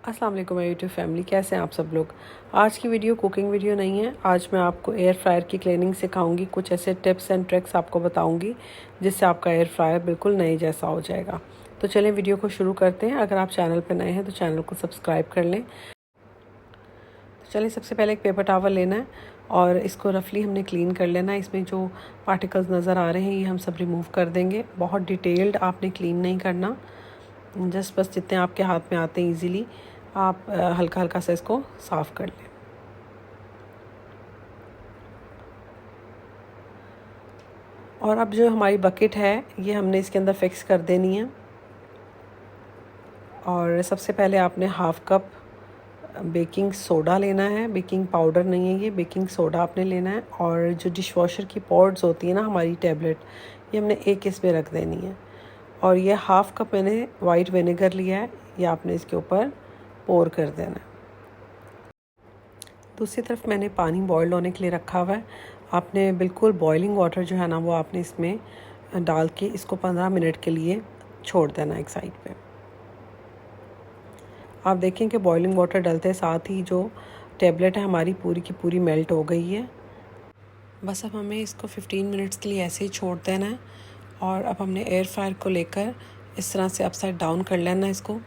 अस्सलाम वालेकुम YouTube family, कैसे हैं आप सब लोग। आज की वीडियो कुकिंग वीडियो नहीं है। आज मैं आपको एयर फ्रायर की क्लीनिंग सिखाऊंगी। कुछ ऐसे टिप्स एंड ट्रिक्स आपको बताऊंगी जिससे आपका एयर फ्रायर बिल्कुल नए जैसा हो जाएगा। तो चलें वीडियो को शुरू करते हैं। अगर आप चैनल पर नए हैं तो चैनल को सब्सक्राइब कर लें। तो चलिए, सबसे पहले एक पेपर टॉवल लेना है और इसको रफली हमने क्लीन कर लेना है। इसमें जो पार्टिकल्स नज़र आ रहे हैं ये हम सब रिमूव कर देंगे। बहुत डिटेल्ड आपने क्लीन नहीं करना, बस जितने आपके हाथ में आते हैं ईज़िली आप हल्का हल्का सा इसको साफ़ कर लें। और अब जो हमारी बकेट है ये हमने इसके अंदर फिक्स कर देनी है। और सबसे पहले आपने हाफ़ कप बेकिंग सोडा लेना है। बेकिंग पाउडर नहीं है, ये बेकिंग सोडा आपने लेना है। और जो डिश वॉशर की पॉड्स होती है ना हमारी टैबलेट, ये हमने एक इसमें रख देनी है। और ये हाफ़ कप मैंने वाइट विनेगर लिया है, ये आपने इसके ऊपर पोर कर देना है। दूसरी तरफ मैंने पानी बॉयल होने के लिए रखा हुआ है। आपने बिल्कुल बॉइलिंग वाटर जो है ना वो आपने इसमें डाल के इसको 15 मिनट के लिए छोड़ देना एक साइड पे। आप देखें कि बॉइलिंग वाटर डलते साथ ही जो टैबलेट है हमारी पूरी की पूरी मेल्ट हो गई है। बस अब हमें इसको 15 मिनट्स के लिए ऐसे ही छोड़ देना है। और अब हमने एयर फ्रायर को लेकर इस तरह से अपसाइड डाउन कर लेना है इसको।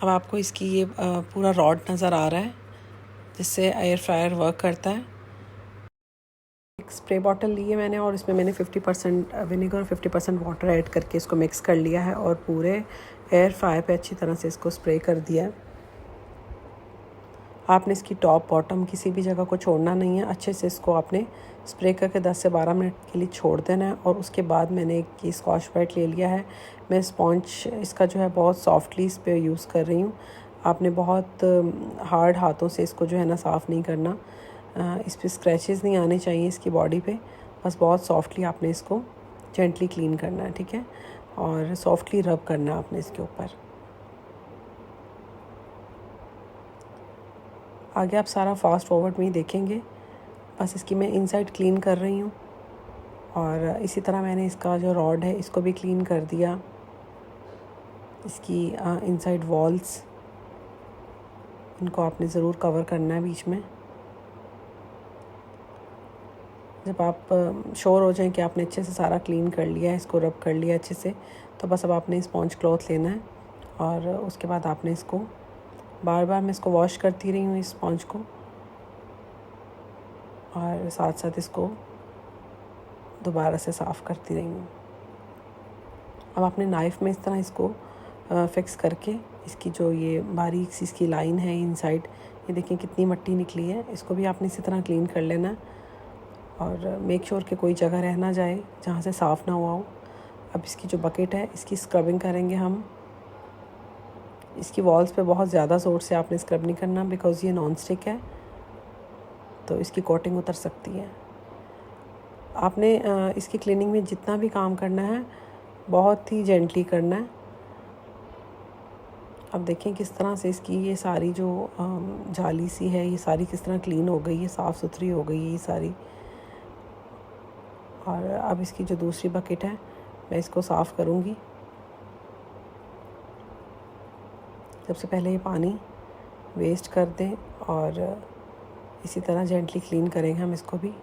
अब आपको इसकी ये पूरा रॉड नज़र आ रहा है जिससे एयर फ्रायर वर्क करता है। एक स्प्रे बॉटल ली है मैंने और इसमें मैंने 50% विनेगर और 50% वाटर ऐड करके इसको मिक्स कर लिया है और पूरे एयर फ्रायर पे अच्छी तरह से इसको स्प्रे कर दिया है। आपने इसकी टॉप बॉटम किसी भी जगह को छोड़ना नहीं है। अच्छे से इसको आपने स्प्रे करके 10 से 12 मिनट के लिए छोड़ देना है। और उसके बाद मैंने एक स्कॉच ब्राइट ले लिया है। मैं स्पॉन्ज इसका जो है बहुत सॉफ्टली इस पर यूज़ कर रही हूँ। आपने बहुत हार्ड हाथों से इसको जो है ना साफ़ नहीं करना। इस पर स्क्रैचेस नहीं आने चाहिए इसकी बॉडी पे। बस बहुत सॉफ्टली आपने इसको जेंटली क्लीन करना है, ठीक है। और सॉफ्टली रब करना है आपने इसके ऊपर। आगे आप सारा फास्ट फॉरवर्ड में ही देखेंगे। बस इसकी मैं इनसाइड क्लीन कर रही हूँ। और इसी तरह मैंने इसका जो रॉड है इसको भी क्लीन कर दिया। इसकी इनसाइड वॉल्स, इनको आपने ज़रूर कवर करना है बीच में। जब आप श्योर हो जाएं कि आपने अच्छे से सारा क्लीन कर लिया है, इसको रब कर लिया अच्छे से, तो बस अब आपने स्पॉन्ज क्लॉथ लेना है। और उसके बाद आपने इसको बार बार मैं इसको वॉश करती रही हूँ इस स्पॉन्ज को, और साथ साथ इसको दोबारा से साफ़ करती रही हूँ। अब आपने नाइफ़ में इस तरह इसको फिक्स करके इसकी जो ये बारीक सी इसकी लाइन है इनसाइड, ये देखें कितनी मिट्टी निकली है, इसको भी आपने इसी तरह क्लीन कर लेना। और मेक श्योर कि कोई जगह रह ना जाए जहाँ से साफ़ ना हुआ हो। अब इसकी जो बकेट है इसकी स्क्रबिंग करेंगे हम। इसकी वॉल्स पे बहुत ज़्यादा ज़ोर से आपने स्क्रब नहीं करना, बिकॉज़ ये नॉन स्टिक है तो इसकी कोटिंग उतर सकती है। आपने इसकी क्लीनिंग में जितना भी काम करना है बहुत ही जेंटली करना है। अब देखें किस तरह से इसकी ये सारी जो जाली सी है ये सारी किस तरह क्लीन हो गई है, साफ़ सुथरी हो गई है ये सारी। और अब इसकी जो दूसरी बकेट है मैं इसको साफ़ करूँगी। सबसे पहले ये पानी वेस्ट कर दें और इसी तरह जेंटली क्लीन करेंगे हम इसको भी।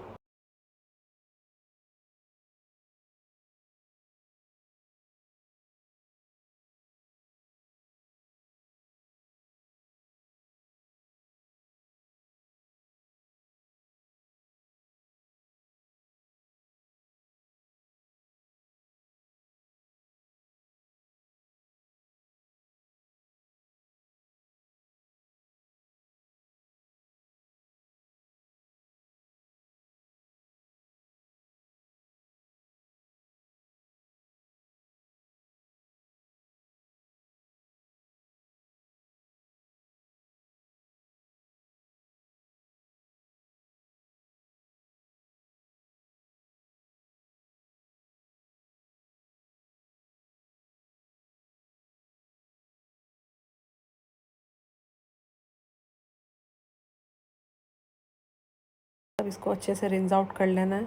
अब इसको अच्छे से रिंस आउट कर लेना है।